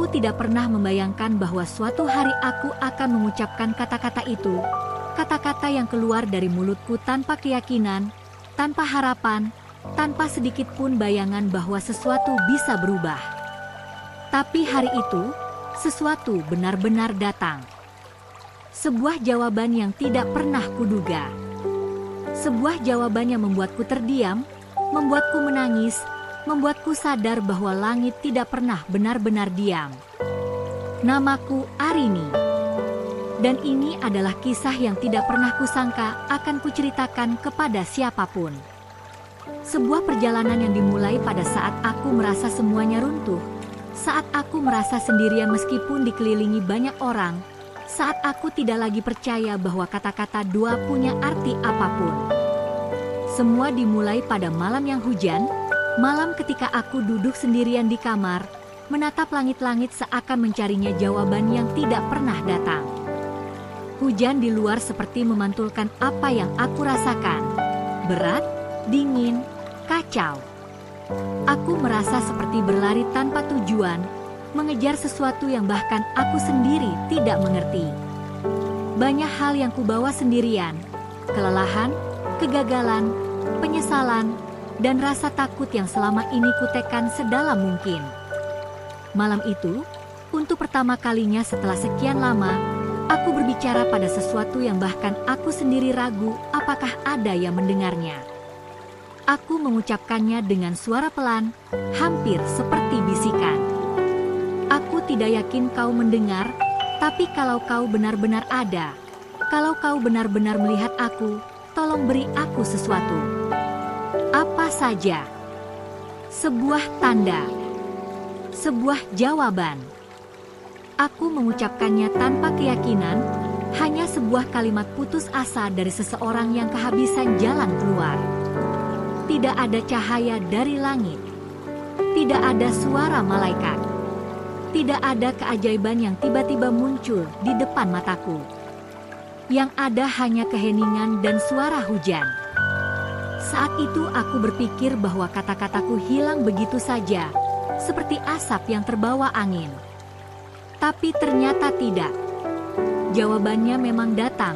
Aku tidak pernah membayangkan bahwa suatu hari aku akan mengucapkan kata-kata itu. Kata-kata yang keluar dari mulutku tanpa keyakinan, tanpa harapan, tanpa sedikit pun bayangan bahwa sesuatu bisa berubah. Tapi hari itu, sesuatu benar-benar datang. Sebuah jawaban yang tidak pernah kuduga. Sebuah jawaban yang membuatku terdiam, membuatku menangis, membuatku sadar bahwa langit tidak pernah benar-benar diam. Namaku Arini. Dan ini adalah kisah yang tidak pernah kusangka akan kuceritakan kepada siapapun. Sebuah perjalanan yang dimulai pada saat aku merasa semuanya runtuh, saat aku merasa sendirian meskipun dikelilingi banyak orang, saat aku tidak lagi percaya bahwa kata-kata doa punya arti apapun. Semua dimulai pada malam yang hujan, malam ketika aku duduk sendirian di kamar, menatap langit-langit seakan mencarinya jawaban yang tidak pernah datang. Hujan di luar seperti memantulkan apa yang aku rasakan. Berat, dingin, kacau. Aku merasa seperti berlari tanpa tujuan, mengejar sesuatu yang bahkan aku sendiri tidak mengerti. Banyak hal yang kubawa sendirian, kelelahan, kegagalan, penyesalan, dan rasa takut yang selama ini kutekan sedalam mungkin. Malam itu, untuk pertama kalinya setelah sekian lama, aku berbicara pada sesuatu yang bahkan aku sendiri ragu apakah ada yang mendengarnya. Aku mengucapkannya dengan suara pelan, hampir seperti bisikan. Aku tidak yakin kau mendengar, tapi kalau kau benar-benar ada, kalau kau benar-benar melihat aku, tolong beri aku sesuatu. Apa saja. Sebuah tanda. Sebuah jawaban. Aku mengucapkannya tanpa keyakinan, hanya sebuah kalimat putus asa dari seseorang yang kehabisan jalan keluar. Tidak ada cahaya dari langit. Tidak ada suara malaikat. Tidak ada keajaiban yang tiba-tiba muncul di depan mataku. Yang ada hanya keheningan dan suara hujan. Saat itu aku berpikir bahwa kata-kataku hilang begitu saja, seperti asap yang terbawa angin. Tapi ternyata tidak. Jawabannya memang datang,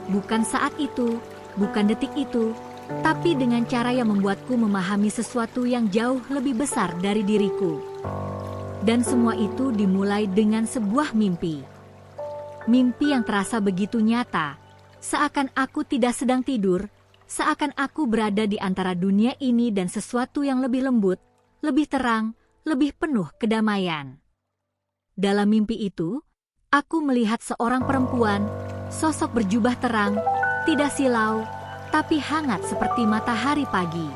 bukan saat itu, bukan detik itu, tapi dengan cara yang membuatku memahami sesuatu yang jauh lebih besar dari diriku. Dan semua itu dimulai dengan sebuah mimpi. Mimpi yang terasa begitu nyata, seakan aku tidak sedang tidur, seakan aku berada di antara dunia ini dan sesuatu yang lebih lembut, lebih terang, lebih penuh kedamaian. Dalam mimpi itu, aku melihat seorang perempuan, sosok berjubah terang, tidak silau, tapi hangat seperti matahari pagi.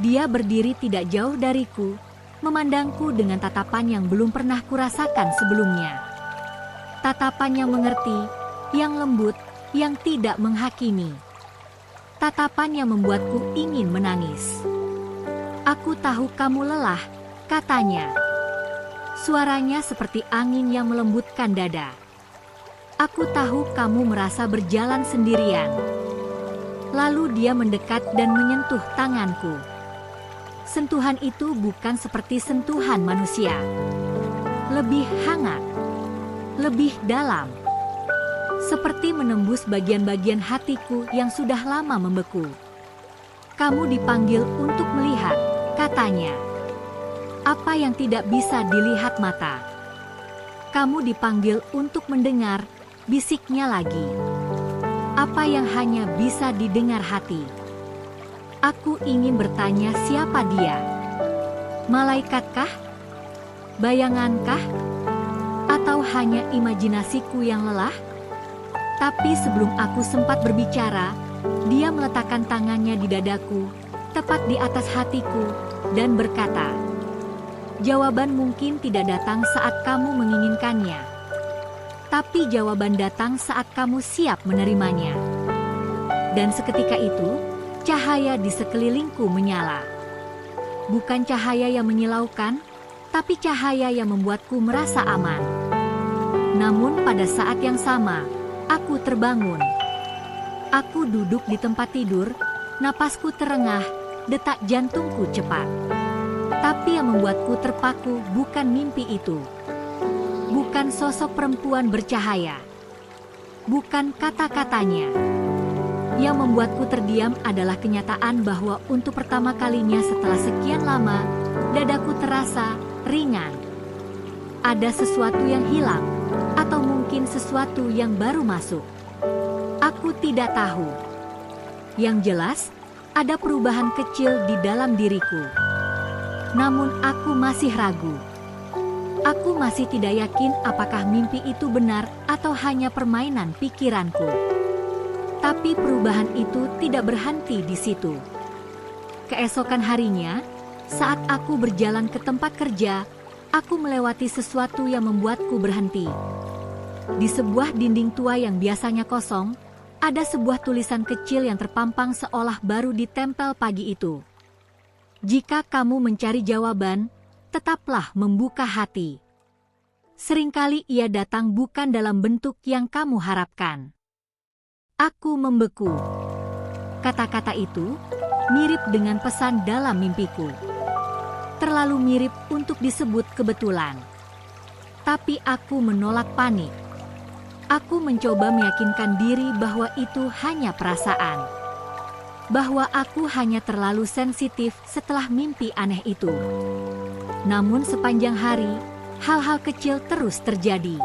Dia berdiri tidak jauh dariku, memandangku dengan tatapan yang belum pernah kurasakan sebelumnya. Tatapan yang mengerti, yang lembut, yang tidak menghakimi. Tatapan yang membuatku ingin menangis. Aku tahu kamu lelah, katanya. Suaranya seperti angin yang melembutkan dada. Aku tahu kamu merasa berjalan sendirian. Lalu dia mendekat dan menyentuh tanganku. Sentuhan itu bukan seperti sentuhan manusia. Lebih hangat. Lebih dalam. Seperti menembus bagian-bagian hatiku yang sudah lama membeku. Kamu dipanggil untuk melihat, katanya. Apa yang tidak bisa dilihat mata. Kamu dipanggil untuk mendengar, bisiknya lagi. Apa yang hanya bisa didengar hati. Aku ingin bertanya siapa dia. Malaikatkah? Bayangankah? Atau hanya imajinasiku yang lelah? Tapi sebelum aku sempat berbicara, dia meletakkan tangannya di dadaku, tepat di atas hatiku, dan berkata, jawaban mungkin tidak datang saat kamu menginginkannya. Tapi jawaban datang saat kamu siap menerimanya. Dan seketika itu, cahaya di sekelilingku menyala. Bukan cahaya yang menyilaukan, tapi cahaya yang membuatku merasa aman. Namun pada saat yang sama, aku terbangun. Aku duduk di tempat tidur, napasku terengah, detak jantungku cepat. Tapi yang membuatku terpaku bukan mimpi itu. Bukan sosok perempuan bercahaya. Bukan kata-katanya. Yang membuatku terdiam adalah kenyataan bahwa untuk pertama kalinya setelah sekian lama, dadaku terasa ringan. Ada sesuatu yang hilang, atau mungkin sesuatu yang baru masuk. Aku tidak tahu. Yang jelas, ada perubahan kecil di dalam diriku. Namun aku masih ragu. Aku masih tidak yakin apakah mimpi itu benar atau hanya permainan pikiranku. Tapi perubahan itu tidak berhenti di situ. Keesokan harinya, saat aku berjalan ke tempat kerja, aku melewati sesuatu yang membuatku berhenti. Di sebuah dinding tua yang biasanya kosong, ada sebuah tulisan kecil yang terpampang seolah baru ditempel pagi itu. Jika kamu mencari jawaban, tetaplah membuka hati. Seringkali ia datang bukan dalam bentuk yang kamu harapkan. Aku membeku. Kata-kata itu mirip dengan pesan dalam mimpiku. Terlalu mirip untuk disebut kebetulan. Tapi aku menolak panik. Aku mencoba meyakinkan diri bahwa itu hanya perasaan. Bahwa aku hanya terlalu sensitif setelah mimpi aneh itu. Namun sepanjang hari, hal-hal kecil terus terjadi.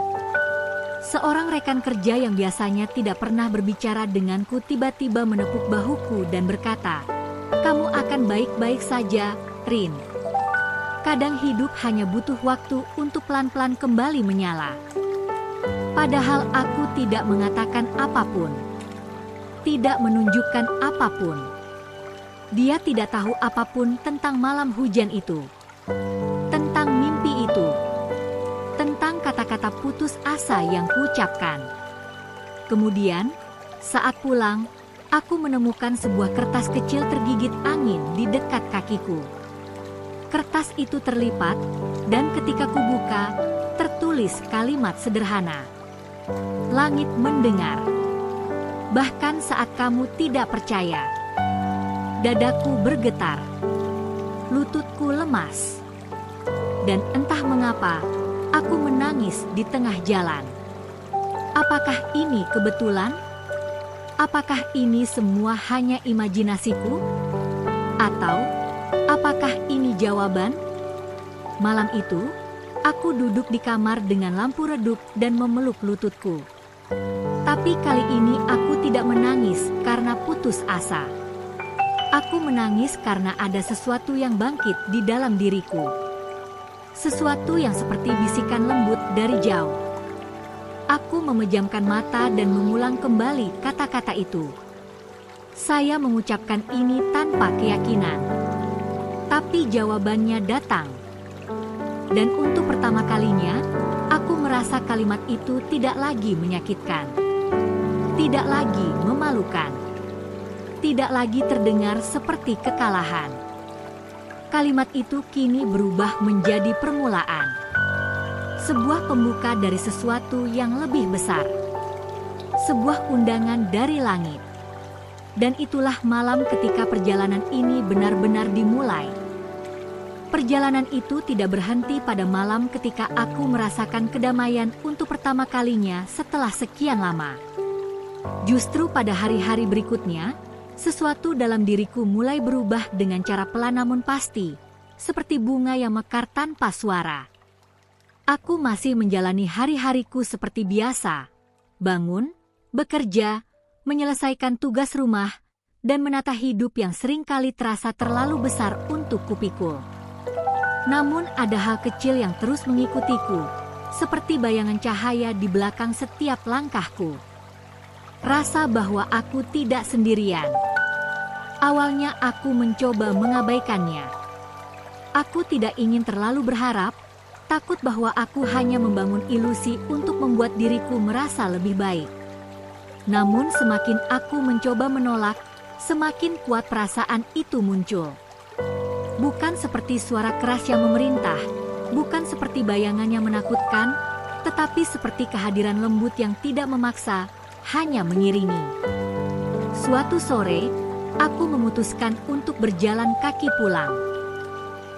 Seorang rekan kerja yang biasanya tidak pernah berbicara denganku tiba-tiba menepuk bahuku dan berkata, "Kamu akan baik-baik saja, Rin. Kadang hidup hanya butuh waktu untuk pelan-pelan kembali menyala." Padahal aku tidak mengatakan apapun. Tidak menunjukkan apapun. Dia tidak tahu apapun tentang malam hujan itu. Tentang mimpi itu. Tentang kata-kata putus asa yang kuucapkan. Kemudian, saat pulang, aku menemukan sebuah kertas kecil tergigit angin di dekat kakiku. Kertas itu terlipat, dan ketika kubuka, tertulis kalimat sederhana. Langit mendengar. Bahkan saat kamu tidak percaya. Dadaku bergetar. Lututku lemas. Dan entah mengapa, aku menangis di tengah jalan. Apakah ini kebetulan? Apakah ini semua hanya imajinasiku? Atau, apakah ini jawaban? Malam itu, aku duduk di kamar dengan lampu redup dan memeluk lututku. Tapi kali ini aku tidak menangis karena putus asa. Aku menangis karena ada sesuatu yang bangkit di dalam diriku. Sesuatu yang seperti bisikan lembut dari jauh. Aku memejamkan mata dan mengulang kembali kata-kata itu. Saya mengucapkan ini tanpa keyakinan. Tapi jawabannya datang. Dan untuk pertama kalinya, aku merasa kalimat itu tidak lagi menyakitkan. Tidak lagi memalukan. Tidak lagi terdengar seperti kekalahan. Kalimat itu kini berubah menjadi permulaan. Sebuah pembuka dari sesuatu yang lebih besar. Sebuah undangan dari langit. Dan itulah malam ketika perjalanan ini benar-benar dimulai. Perjalanan itu tidak berhenti pada malam ketika aku merasakan kedamaian untuk pertama kalinya setelah sekian lama. Justru pada hari-hari berikutnya, sesuatu dalam diriku mulai berubah dengan cara pelan namun pasti, seperti bunga yang mekar tanpa suara. Aku masih menjalani hari-hariku seperti biasa, bangun, bekerja, menyelesaikan tugas rumah, dan menata hidup yang seringkali terasa terlalu besar untuk kupikul. Namun ada hal kecil yang terus mengikutiku, seperti bayangan cahaya di belakang setiap langkahku. Rasa bahwa aku tidak sendirian. Awalnya aku mencoba mengabaikannya. Aku tidak ingin terlalu berharap, takut bahwa aku hanya membangun ilusi untuk membuat diriku merasa lebih baik. Namun semakin aku mencoba menolak, semakin kuat perasaan itu muncul. Bukan seperti suara keras yang memerintah, bukan seperti bayangan yang menakutkan, tetapi seperti kehadiran lembut yang tidak memaksa, hanya mengiringi. Suatu sore, aku memutuskan untuk berjalan kaki pulang.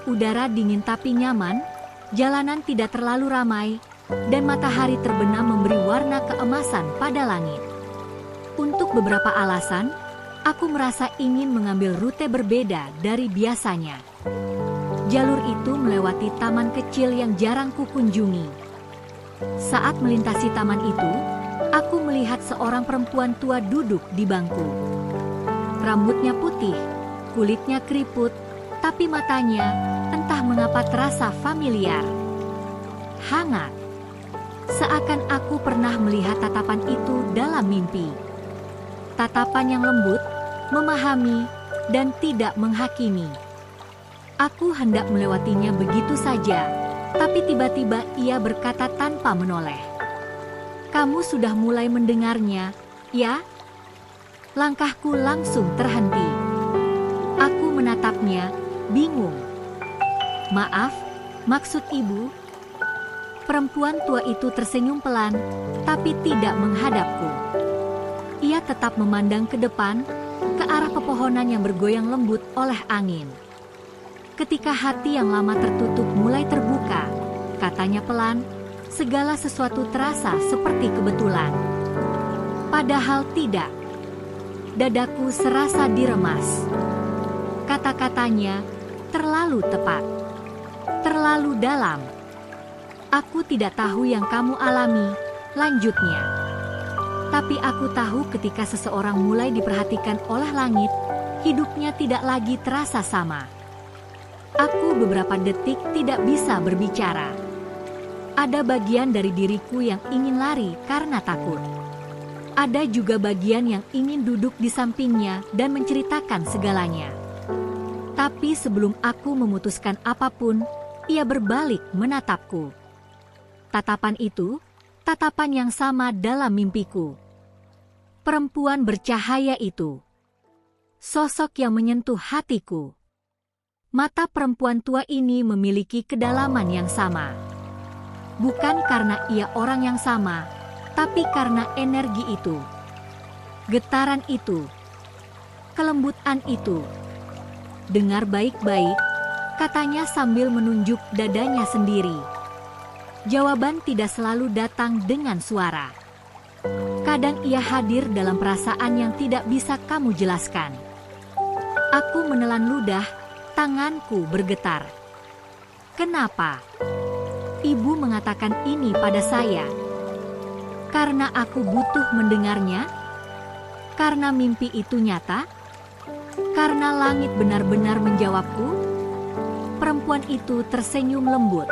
Udara dingin tapi nyaman, jalanan tidak terlalu ramai, dan matahari terbenam memberi warna keemasan pada langit. Untuk beberapa alasan, aku merasa ingin mengambil rute berbeda dari biasanya. Jalur itu melewati taman kecil yang jarang kukunjungi. Saat melintasi taman itu, aku melihat seorang perempuan tua duduk di bangku. Rambutnya putih, kulitnya keriput, tapi matanya entah mengapa terasa familiar. Hangat. Seakan aku pernah melihat tatapan itu dalam mimpi. Tatapan yang lembut, memahami, dan tidak menghakimi. Aku hendak melewatinya begitu saja, tapi tiba-tiba ia berkata tanpa menoleh. "Kamu sudah mulai mendengarnya, ya?" Langkahku langsung terhenti. Aku menatapnya, bingung. "Maaf, maksud ibu?" Perempuan tua itu tersenyum pelan, tapi tidak menghadapku. Ia tetap memandang ke depan, ke arah pepohonan yang bergoyang lembut oleh angin. Ketika hati yang lama tertutup mulai terbuka, katanya pelan, segala sesuatu terasa seperti kebetulan. Padahal tidak. Dadaku serasa diremas. Kata-katanya terlalu tepat, terlalu dalam. "Aku tidak tahu yang kamu alami," lanjutnya. "Tapi aku tahu ketika seseorang mulai diperhatikan oleh langit, hidupnya tidak lagi terasa sama." Aku beberapa detik tidak bisa berbicara. Ada bagian dari diriku yang ingin lari karena takut. Ada juga bagian yang ingin duduk di sampingnya dan menceritakan segalanya. Tapi sebelum aku memutuskan apapun, ia berbalik menatapku. Tatapan itu, tatapan yang sama dalam mimpiku. Perempuan bercahaya itu. Sosok yang menyentuh hatiku. Mata perempuan tua ini memiliki kedalaman yang sama. Bukan karena ia orang yang sama, tapi karena energi itu. Getaran itu. Kelembutan itu. "Dengar baik-baik," katanya sambil menunjuk dadanya sendiri. Jawaban tidak selalu datang dengan suara. Kadang ia hadir dalam perasaan yang tidak bisa kamu jelaskan. Aku menelan ludah, tanganku bergetar. "Kenapa?" Ibu mengatakan ini pada saya. Karena aku butuh mendengarnya? Karena mimpi itu nyata? Karena langit benar-benar menjawabku? Perempuan itu tersenyum lembut.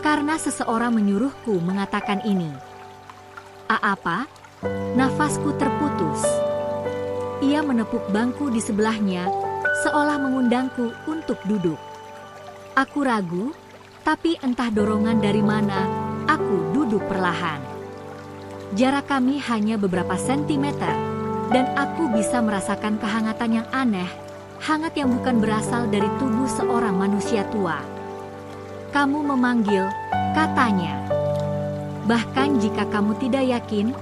Karena seseorang menyuruhku mengatakan ini. Apa? Nafasku terputus. Ia menepuk bangku di sebelahnya, seolah mengundangku untuk duduk. Aku ragu, tapi entah dorongan dari mana, aku duduk perlahan. Jarak kami hanya beberapa sentimeter, dan aku bisa merasakan kehangatan yang aneh, hangat yang bukan berasal dari tubuh seorang manusia tua. "Kamu memanggil," katanya. "Bahkan jika kamu tidak yakin,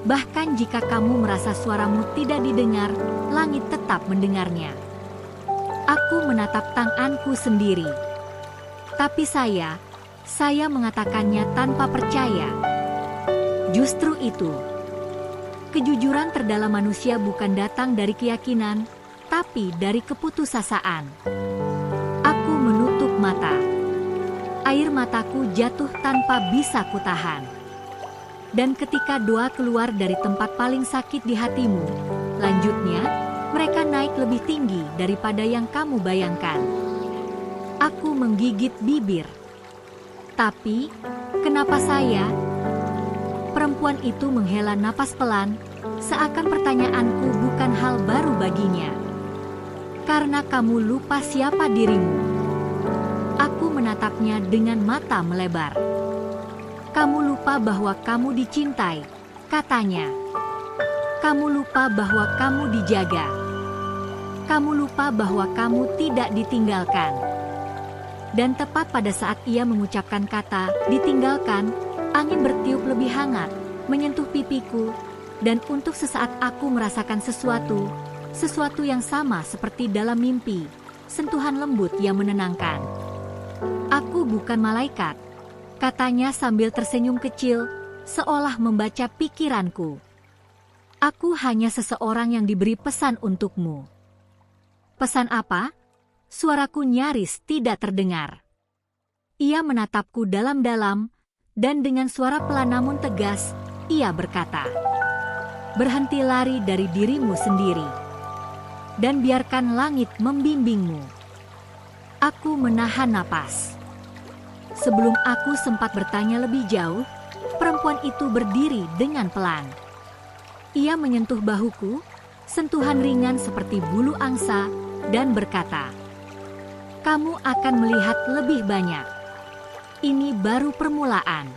bahkan jika kamu merasa suaramu tidak didengar, langit tetap mendengarnya." Aku menatap tanganku sendiri. Tapi saya mengatakannya tanpa percaya. Justru itu. Kejujuran terdalam manusia bukan datang dari keyakinan, tapi dari keputusasaan. Aku menutup mata. Air mataku jatuh tanpa bisa kutahan. Dan ketika doa keluar dari tempat paling sakit di hatimu, lanjutnya, mereka naik lebih tinggi daripada yang kamu bayangkan. Aku menggigit bibir. Tapi, kenapa saya? Perempuan itu menghela napas pelan, seakan pertanyaanku bukan hal baru baginya. "Karena kamu lupa siapa dirimu." Aku menatapnya dengan mata melebar. "Kamu lupa bahwa kamu dicintai," katanya. "Kamu lupa bahwa kamu dijaga. Kamu lupa bahwa kamu tidak ditinggalkan." Dan tepat pada saat ia mengucapkan kata "ditinggalkan", angin bertiup lebih hangat, menyentuh pipiku, dan untuk sesaat aku merasakan sesuatu yang sama seperti dalam mimpi, sentuhan lembut yang menenangkan. "Aku bukan malaikat," katanya sambil tersenyum kecil, seolah membaca pikiranku. "Aku hanya seseorang yang diberi pesan untukmu." "Pesan apa?" Suaraku nyaris tidak terdengar. Ia menatapku dalam-dalam, dan dengan suara pelan namun tegas, ia berkata, "Berhenti lari dari dirimu sendiri, dan biarkan langit membimbingmu." Aku menahan napas. Sebelum aku sempat bertanya lebih jauh, perempuan itu berdiri dengan pelan. Ia menyentuh bahuku, sentuhan ringan seperti bulu angsa, dan berkata, "Kamu akan melihat lebih banyak. Ini baru permulaan."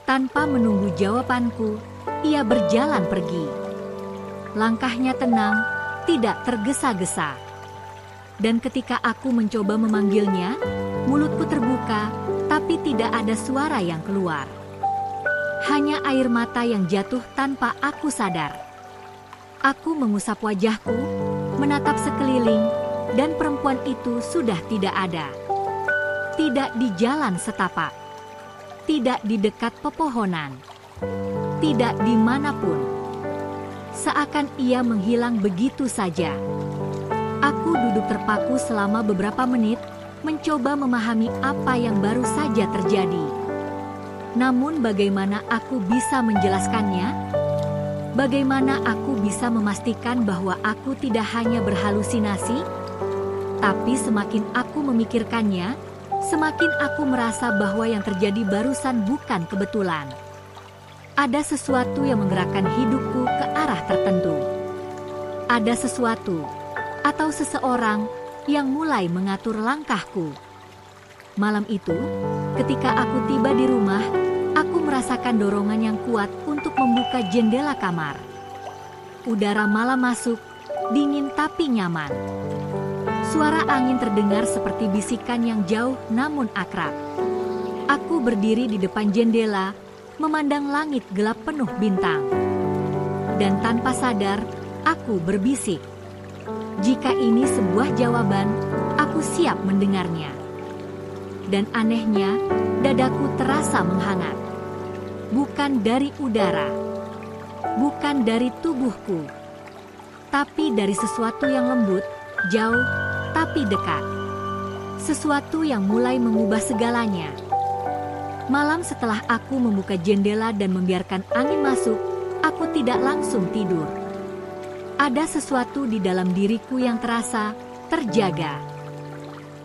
Tanpa menunggu jawabanku, ia berjalan pergi. Langkahnya tenang, tidak tergesa-gesa. Dan ketika aku mencoba memanggilnya, mulutku terbuka, tapi tidak ada suara yang keluar. Hanya air mata yang jatuh tanpa aku sadar. Aku mengusap wajahku, menatap sekeliling, dan perempuan itu sudah tidak ada. Tidak di jalan setapak, tidak di dekat pepohonan, tidak dimanapun. Seakan ia menghilang begitu saja. Aku duduk terpaku selama beberapa menit, mencoba memahami apa yang baru saja terjadi. Namun bagaimana aku bisa menjelaskannya? Bagaimana aku bisa memastikan bahwa aku tidak hanya berhalusinasi? Tapi semakin aku memikirkannya, semakin aku merasa bahwa yang terjadi barusan bukan kebetulan. Ada sesuatu yang menggerakkan hidupku ke arah tertentu. Ada sesuatu atau seseorang yang mulai mengatur langkahku. Malam itu, ketika aku tiba di rumah, aku merasakan dorongan yang kuat untuk membuka jendela kamar. Udara malam masuk, dingin tapi nyaman. Suara angin terdengar seperti bisikan yang jauh namun akrab. Aku berdiri di depan jendela, memandang langit gelap penuh bintang. Dan tanpa sadar, aku berbisik. Jika ini sebuah jawaban, aku siap mendengarnya. Dan anehnya, dadaku terasa menghangat. Bukan dari udara, bukan dari tubuhku, tapi dari sesuatu yang lembut, jauh, tapi dekat. Sesuatu yang mulai mengubah segalanya. Malam setelah aku membuka jendela dan membiarkan angin masuk, aku tidak langsung tidur. Ada sesuatu di dalam diriku yang terasa terjaga.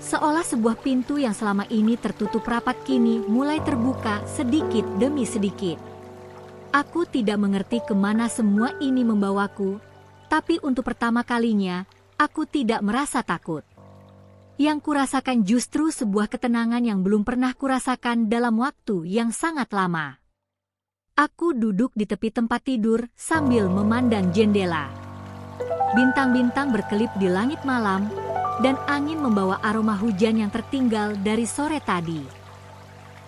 Seolah sebuah pintu yang selama ini tertutup rapat kini mulai terbuka sedikit demi sedikit. Aku tidak mengerti kemana semua ini membawaku, tapi untuk pertama kalinya, aku tidak merasa takut. Yang kurasakan justru sebuah ketenangan yang belum pernah kurasakan dalam waktu yang sangat lama. Aku duduk di tepi tempat tidur sambil memandang jendela. Bintang-bintang berkelip di langit malam, dan angin membawa aroma hujan yang tertinggal dari sore tadi.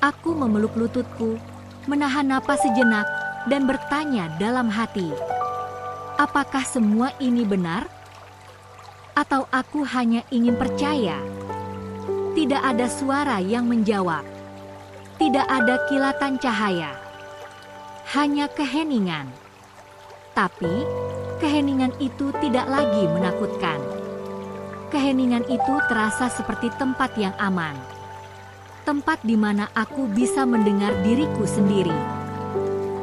Aku memeluk lututku, menahan napas sejenak, dan bertanya dalam hati, apakah semua ini benar? Atau aku hanya ingin percaya? Tidak ada suara yang menjawab. Tidak ada kilatan cahaya. Hanya keheningan. Tapi, keheningan itu tidak lagi menakutkan. Keheningan itu terasa seperti tempat yang aman. Tempat di mana aku bisa mendengar diriku sendiri.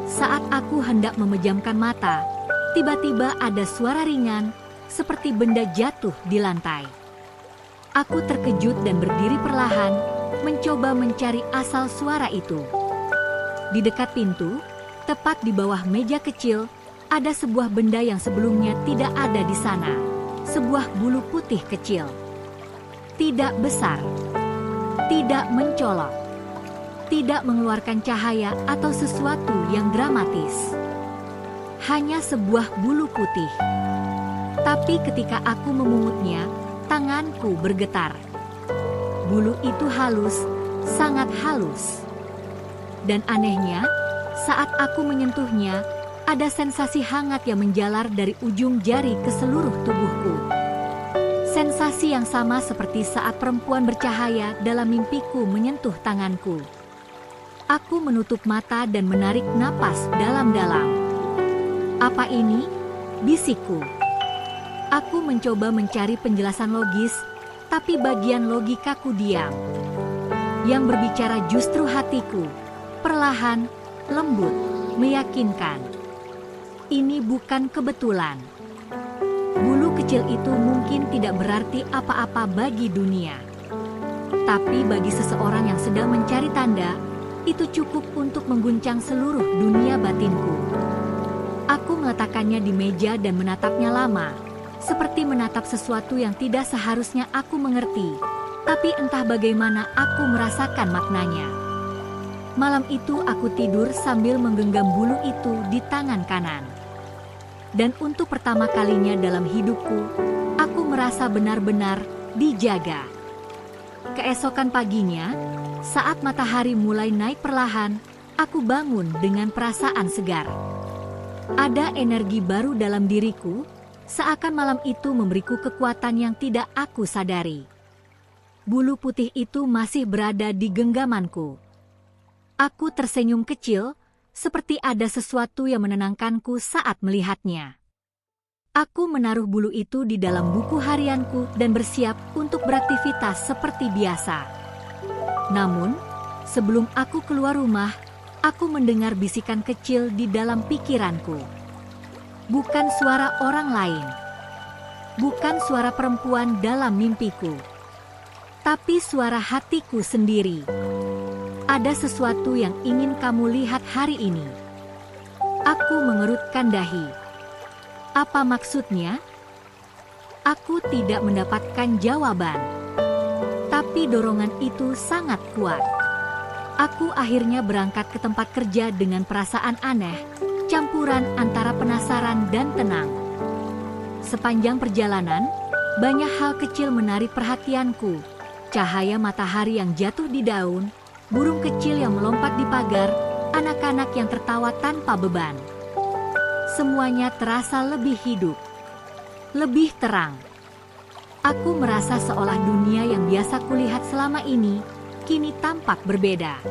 Saat aku hendak memejamkan mata, tiba-tiba ada suara ringan, seperti benda jatuh di lantai. Aku terkejut dan berdiri perlahan, mencoba mencari asal suara itu. Di dekat pintu, tepat di bawah meja kecil, ada sebuah benda yang sebelumnya tidak ada di sana. Sebuah bulu putih kecil. Tidak besar. Tidak mencolok. Tidak mengeluarkan cahaya atau sesuatu yang dramatis. Hanya sebuah bulu putih. Tapi ketika aku memungutnya, tanganku bergetar. Bulu itu halus, sangat halus. Dan anehnya, saat aku menyentuhnya, ada sensasi hangat yang menjalar dari ujung jari ke seluruh tubuhku. Sensasi yang sama seperti saat perempuan bercahaya dalam mimpiku menyentuh tanganku. Aku menutup mata dan menarik napas dalam-dalam. Apa ini? Bisikku. Aku mencoba mencari penjelasan logis, tapi bagian logikaku diam. Yang berbicara justru hatiku, perlahan, lembut, meyakinkan. Ini bukan kebetulan. Bulu kecil itu mungkin tidak berarti apa-apa bagi dunia. Tapi bagi seseorang yang sedang mencari tanda, itu cukup untuk mengguncang seluruh dunia batinku. Aku meletakkannya di meja dan menatapnya lama, seperti menatap sesuatu yang tidak seharusnya aku mengerti, tapi entah bagaimana aku merasakan maknanya. Malam itu aku tidur sambil menggenggam bulu itu di tangan kanan. Dan untuk pertama kalinya dalam hidupku, aku merasa benar-benar dijaga. Keesokan paginya, saat matahari mulai naik perlahan, aku bangun dengan perasaan segar. Ada energi baru dalam diriku, seakan malam itu memberiku kekuatan yang tidak aku sadari. Bulu putih itu masih berada di genggamanku. Aku tersenyum kecil, seperti ada sesuatu yang menenangkanku saat melihatnya. Aku menaruh bulu itu di dalam buku harianku dan bersiap untuk beraktivitas seperti biasa. Namun, sebelum aku keluar rumah, aku mendengar bisikan kecil di dalam pikiranku. Bukan suara orang lain. Bukan suara perempuan dalam mimpiku. Tapi suara hatiku sendiri. Ada sesuatu yang ingin kamu lihat hari ini. Aku mengerutkan dahi. Apa maksudnya? Aku tidak mendapatkan jawaban. Tapi dorongan itu sangat kuat. Aku akhirnya berangkat ke tempat kerja dengan perasaan aneh, campuran antara penasaran dan tenang. Sepanjang perjalanan, banyak hal kecil menarik perhatianku. Cahaya matahari yang jatuh di daun, burung kecil yang melompat di pagar, anak-anak yang tertawa tanpa beban. Semuanya terasa lebih hidup, lebih terang. Aku merasa seolah dunia yang biasa kulihat selama ini, kini tampak berbeda.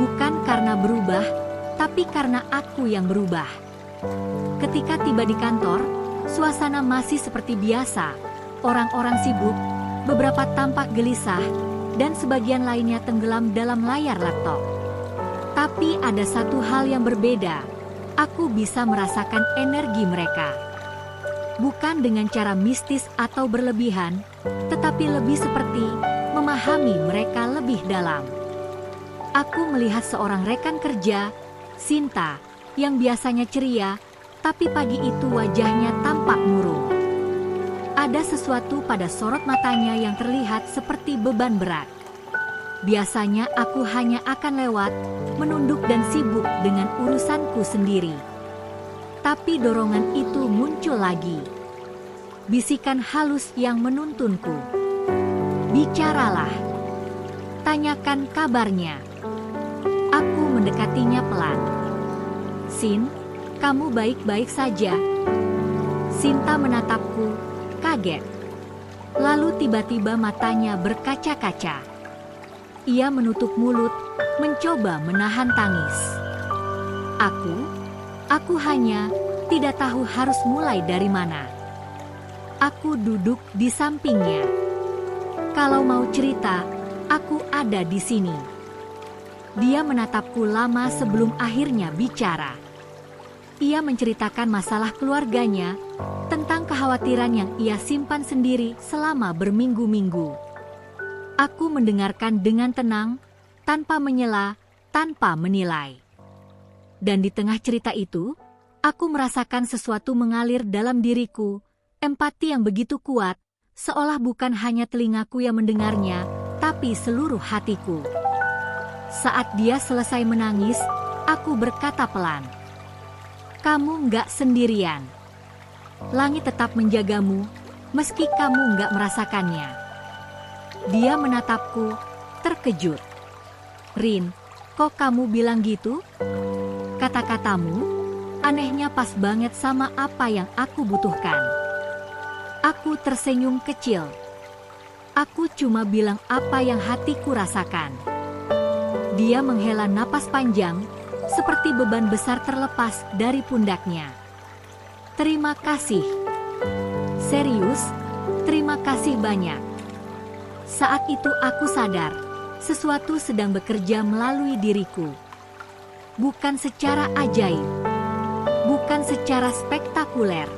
Bukan karena berubah, tapi karena aku yang berubah. Ketika tiba di kantor, suasana masih seperti biasa. Orang-orang sibuk, beberapa tampak gelisah, dan sebagian lainnya tenggelam dalam layar laptop. Tapi ada satu hal yang berbeda. Aku bisa merasakan energi mereka. Bukan dengan cara mistis atau berlebihan, tetapi lebih seperti memahami mereka lebih dalam. Aku melihat seorang rekan kerja, Sinta, yang biasanya ceria, tapi pagi itu wajahnya tampak murung. Ada sesuatu pada sorot matanya yang terlihat seperti beban berat. Biasanya aku hanya akan lewat, menunduk dan sibuk dengan urusanku sendiri. Tapi dorongan itu muncul lagi. Bisikan halus yang menuntunku. Bicaralah. Tanyakan kabarnya. Aku mendekatinya pelan. Sin, kamu baik-baik saja? Sinta menatapku, kaget. Lalu tiba-tiba matanya berkaca-kaca. Ia menutup mulut, mencoba menahan tangis. Aku hanya tidak tahu harus mulai dari mana. Aku duduk di sampingnya. Kalau mau cerita, aku ada di sini. Dia menatapku lama sebelum akhirnya bicara. Ia menceritakan masalah keluarganya, tentang kekhawatiran yang ia simpan sendiri selama berminggu-minggu. Aku mendengarkan dengan tenang, tanpa menyela, tanpa menilai. Dan di tengah cerita itu, aku merasakan sesuatu mengalir dalam diriku, empati yang begitu kuat, seolah bukan hanya telingaku yang mendengarnya, tapi seluruh hatiku. Saat dia selesai menangis, aku berkata pelan, "Kamu nggak sendirian. Langit tetap menjagamu, meski kamu nggak merasakannya." Dia menatapku, terkejut. "Rin, kok kamu bilang gitu?" Kata-katamu, anehnya pas banget sama apa yang aku butuhkan. Aku tersenyum kecil. Aku cuma bilang apa yang hatiku rasakan. Dia menghela napas panjang, seperti beban besar terlepas dari pundaknya. Terima kasih. Serius, terima kasih banyak. Saat itu aku sadar, sesuatu sedang bekerja melalui diriku. Bukan secara ajaib, bukan secara spektakuler,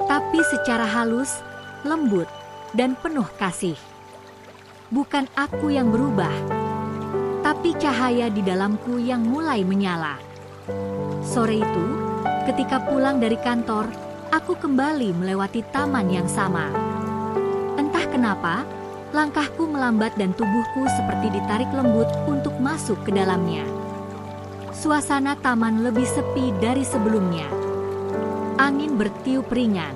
tapi secara halus, lembut, dan penuh kasih. Bukan aku yang berubah, tapi cahaya di dalamku yang mulai menyala. Sore itu, ketika pulang dari kantor, aku kembali melewati taman yang sama. Entah kenapa, langkahku melambat dan tubuhku seperti ditarik lembut untuk masuk ke dalamnya. Suasana taman lebih sepi dari sebelumnya. Angin bertiup ringan.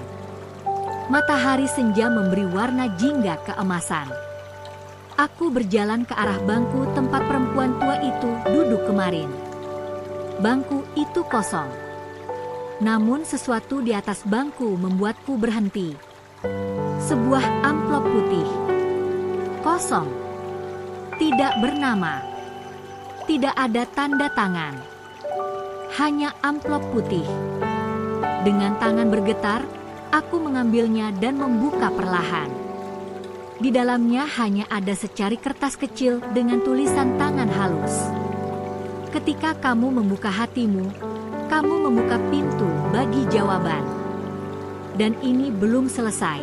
Matahari senja memberi warna jingga keemasan. Aku berjalan ke arah bangku tempat perempuan tua itu duduk kemarin. Bangku itu kosong. Namun sesuatu di atas bangku membuatku berhenti. Sebuah amplop putih. Kosong. Tidak bernama. Tidak ada tanda tangan. Hanya amplop putih. Dengan tangan bergetar, aku mengambilnya dan membuka perlahan. Di dalamnya hanya ada secari kertas kecil dengan tulisan tangan halus. Ketika kamu membuka hatimu, kamu membuka pintu bagi jawaban. Dan ini belum selesai.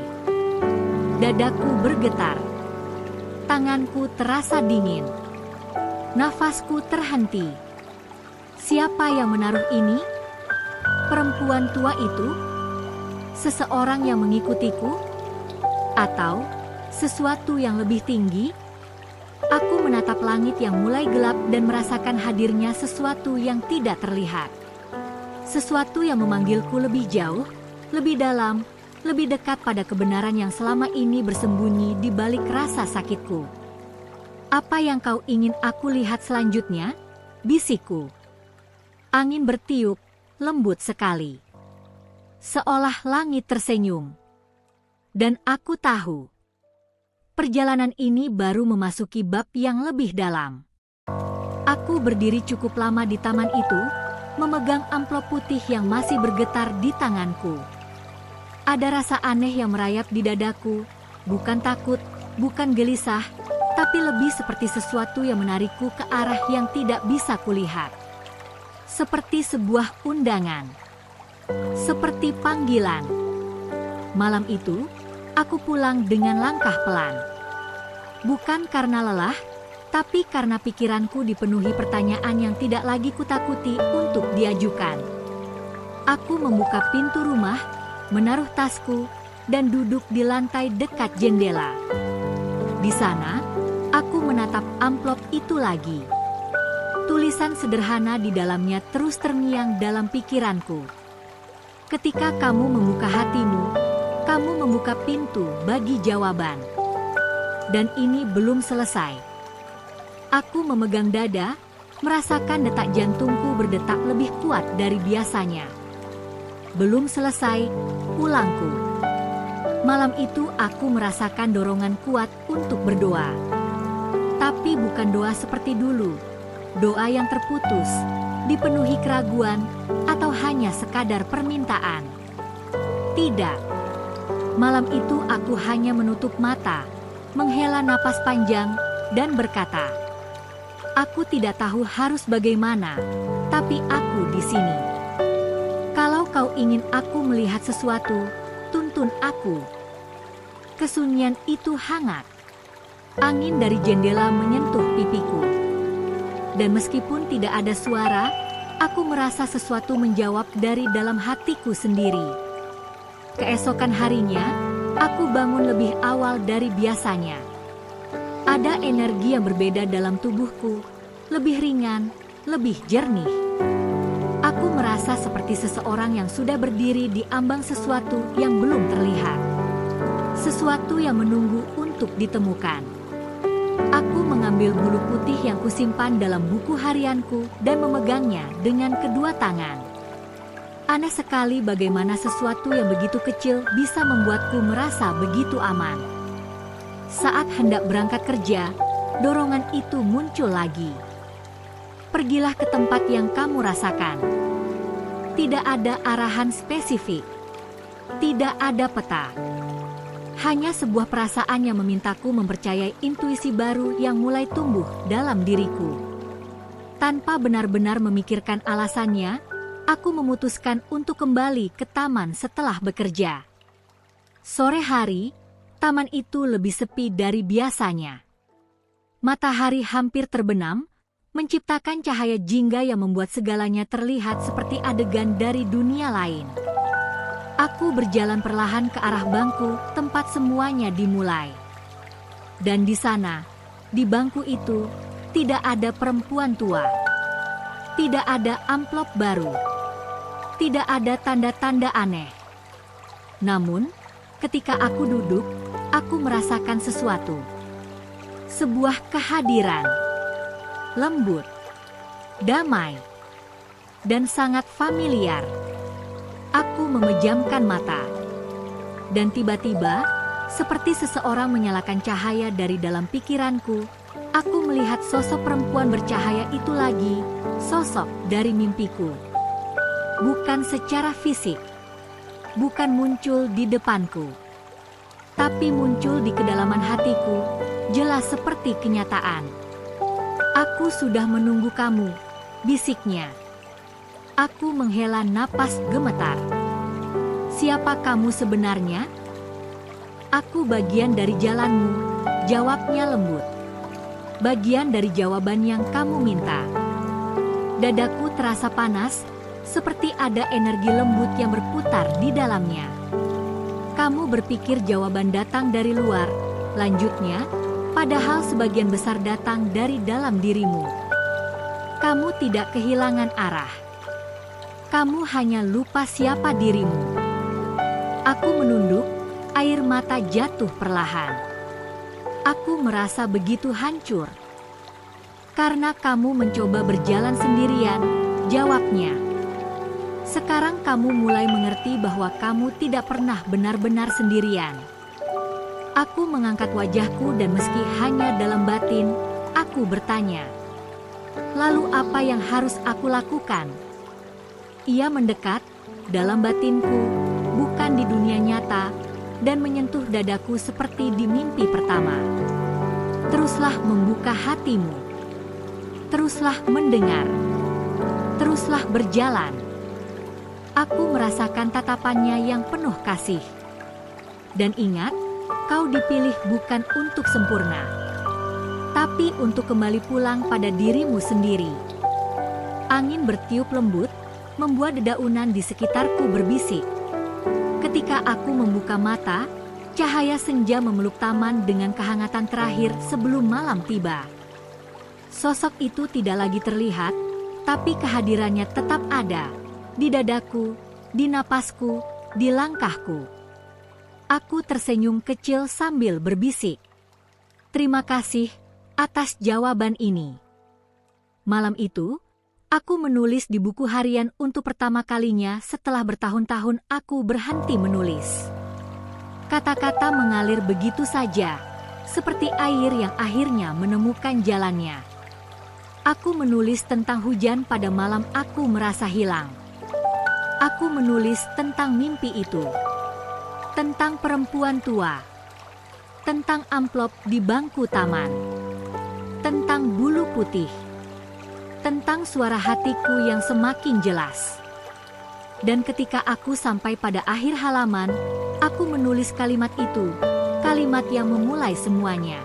Dadaku bergetar. Tanganku terasa dingin. Nafasku terhenti. Siapa yang menaruh ini? Perempuan tua itu? Seseorang yang mengikutiku? Atau sesuatu yang lebih tinggi? Aku menatap langit yang mulai gelap dan merasakan hadirnya sesuatu yang tidak terlihat. Sesuatu yang memanggilku lebih jauh, lebih dalam, lebih dekat pada kebenaran yang selama ini bersembunyi di balik rasa sakitku. Apa yang kau ingin aku lihat selanjutnya? Bisikku. Angin bertiup, lembut sekali. Seolah langit tersenyum. Dan aku tahu, perjalanan ini baru memasuki bab yang lebih dalam. Aku berdiri cukup lama di taman itu, memegang amplop putih yang masih bergetar di tanganku. Ada rasa aneh yang merayap di dadaku, bukan takut, bukan gelisah, tapi lebih seperti sesuatu yang menarikku ke arah yang tidak bisa kulihat. Seperti sebuah undangan. Seperti panggilan. Malam itu, aku pulang dengan langkah pelan. Bukan karena lelah, tapi karena pikiranku dipenuhi pertanyaan yang tidak lagi kutakuti untuk diajukan. Aku membuka pintu rumah, menaruh tasku, dan duduk di lantai dekat jendela. Di sana, aku menatap amplop itu lagi. Tulisan sederhana di dalamnya terus terngiang dalam pikiranku. Ketika kamu membuka hatimu, kamu membuka pintu bagi jawaban. Dan ini belum selesai. Aku memegang dada, merasakan detak jantungku berdetak lebih kuat dari biasanya. Belum selesai, ulangku. Malam itu aku merasakan dorongan kuat untuk berdoa. Tapi bukan doa seperti dulu. Doa yang terputus, dipenuhi keraguan, atau hanya sekadar permintaan. Tidak. Malam itu aku hanya menutup mata, menghela napas panjang, dan berkata, "Aku tidak tahu harus bagaimana, tapi aku di sini. Kalau kau ingin aku melihat sesuatu, tuntun aku." Kesunyian itu hangat. Angin dari jendela menyentuh pipiku. Dan meskipun tidak ada suara, aku merasa sesuatu menjawab dari dalam hatiku sendiri. Keesokan harinya, aku bangun lebih awal dari biasanya. Ada energi yang berbeda dalam tubuhku, lebih ringan, lebih jernih. Aku merasa seperti seseorang yang sudah berdiri di ambang sesuatu yang belum terlihat. Sesuatu yang menunggu untuk ditemukan. Aku mengambil bulu putih yang kusimpan dalam buku harianku dan memegangnya dengan kedua tangan. Aneh sekali bagaimana sesuatu yang begitu kecil bisa membuatku merasa begitu aman. Saat hendak berangkat kerja, dorongan itu muncul lagi. Pergilah ke tempat yang kamu rasakan. Tidak ada arahan spesifik. Tidak ada peta. Hanya sebuah perasaan yang memintaku mempercayai intuisi baru yang mulai tumbuh dalam diriku. Tanpa benar-benar memikirkan alasannya, aku memutuskan untuk kembali ke taman setelah bekerja. Sore hari, taman itu lebih sepi dari biasanya. Matahari hampir terbenam, menciptakan cahaya jingga yang membuat segalanya terlihat seperti adegan dari dunia lain. Aku berjalan perlahan ke arah bangku tempat semuanya dimulai. Dan di sana, di bangku itu, tidak ada perempuan tua. Tidak ada amplop baru. Tidak ada tanda-tanda aneh. Namun, ketika aku duduk, aku merasakan sesuatu. Sebuah kehadiran. Lembut, damai, dan sangat familiar. Aku memejamkan mata. Dan tiba-tiba, seperti seseorang menyalakan cahaya dari dalam pikiranku, aku melihat sosok perempuan bercahaya itu lagi, sosok dari mimpiku. Bukan secara fisik, bukan muncul di depanku, tapi muncul di kedalaman hatiku, jelas seperti kenyataan. Aku sudah menunggu kamu, bisiknya. Aku menghela napas gemetar. Siapa kamu sebenarnya? Aku bagian dari jalanmu, jawabnya lembut. Bagian dari jawaban yang kamu minta. Dadaku terasa panas, seperti ada energi lembut yang berputar di dalamnya. Kamu berpikir jawaban datang dari luar, lanjutnya, padahal sebagian besar datang dari dalam dirimu. Kamu tidak kehilangan arah. Kamu hanya lupa siapa dirimu. Aku menunduk, air mata jatuh perlahan. Aku merasa begitu hancur. Karena kamu mencoba berjalan sendirian, jawabnya. Sekarang kamu mulai mengerti bahwa kamu tidak pernah benar-benar sendirian. Aku mengangkat wajahku dan meski hanya dalam batin, aku bertanya. Lalu apa yang harus aku lakukan? Ia mendekat, dalam batinku, bukan di dunia nyata, dan menyentuh dadaku seperti di mimpi pertama. Teruslah membuka hatimu. Teruslah mendengar. Teruslah berjalan. Aku merasakan tatapannya yang penuh kasih. Dan ingat, kau dipilih bukan untuk sempurna, tapi untuk kembali pulang pada dirimu sendiri. Angin bertiup lembut, membuat dedaunan di sekitarku berbisik. Ketika aku membuka mata, cahaya senja memeluk taman dengan kehangatan terakhir sebelum malam tiba. Sosok itu tidak lagi terlihat, tapi kehadirannya tetap ada. Di dadaku, di napasku, di langkahku. Aku tersenyum kecil sambil berbisik. Terima kasih atas jawaban ini. Malam itu, aku menulis di buku harian untuk pertama kalinya setelah bertahun-tahun aku berhenti menulis. Kata-kata mengalir begitu saja, seperti air yang akhirnya menemukan jalannya. Aku menulis tentang hujan pada malam aku merasa hilang. Aku menulis tentang mimpi itu, tentang perempuan tua, tentang amplop di bangku taman, tentang bulu putih, tentang suara hatiku yang semakin jelas. Dan ketika aku sampai pada akhir halaman, aku menulis kalimat itu, kalimat yang memulai semuanya.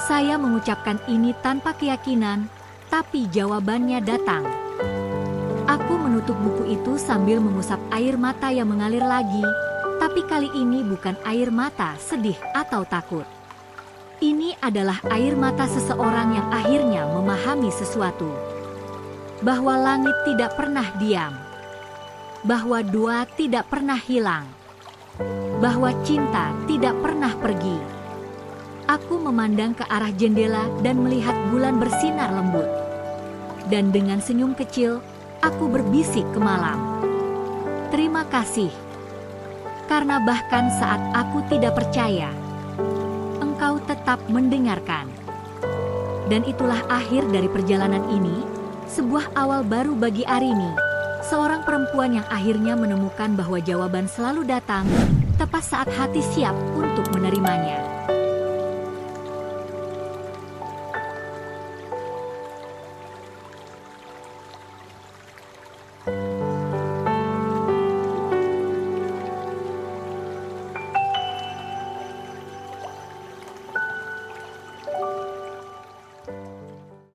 Saya mengucapkan ini tanpa keyakinan, tapi jawabannya datang. Aku menutup buku itu sambil mengusap air mata yang mengalir lagi, tapi kali ini bukan air mata sedih atau takut. Ini adalah air mata seseorang yang akhirnya memahami sesuatu. Bahwa langit tidak pernah diam. Bahwa doa tidak pernah hilang. Bahwa cinta tidak pernah pergi. Aku memandang ke arah jendela dan melihat bulan bersinar lembut. Dan dengan senyum kecil, aku berbisik ke malam. Terima kasih. Karena bahkan saat aku tidak percaya, engkau tetap mendengarkan. Dan itulah akhir dari perjalanan ini, sebuah awal baru bagi Arini, seorang perempuan yang akhirnya menemukan bahwa jawaban selalu datang tepat saat hati siap untuk menerimanya.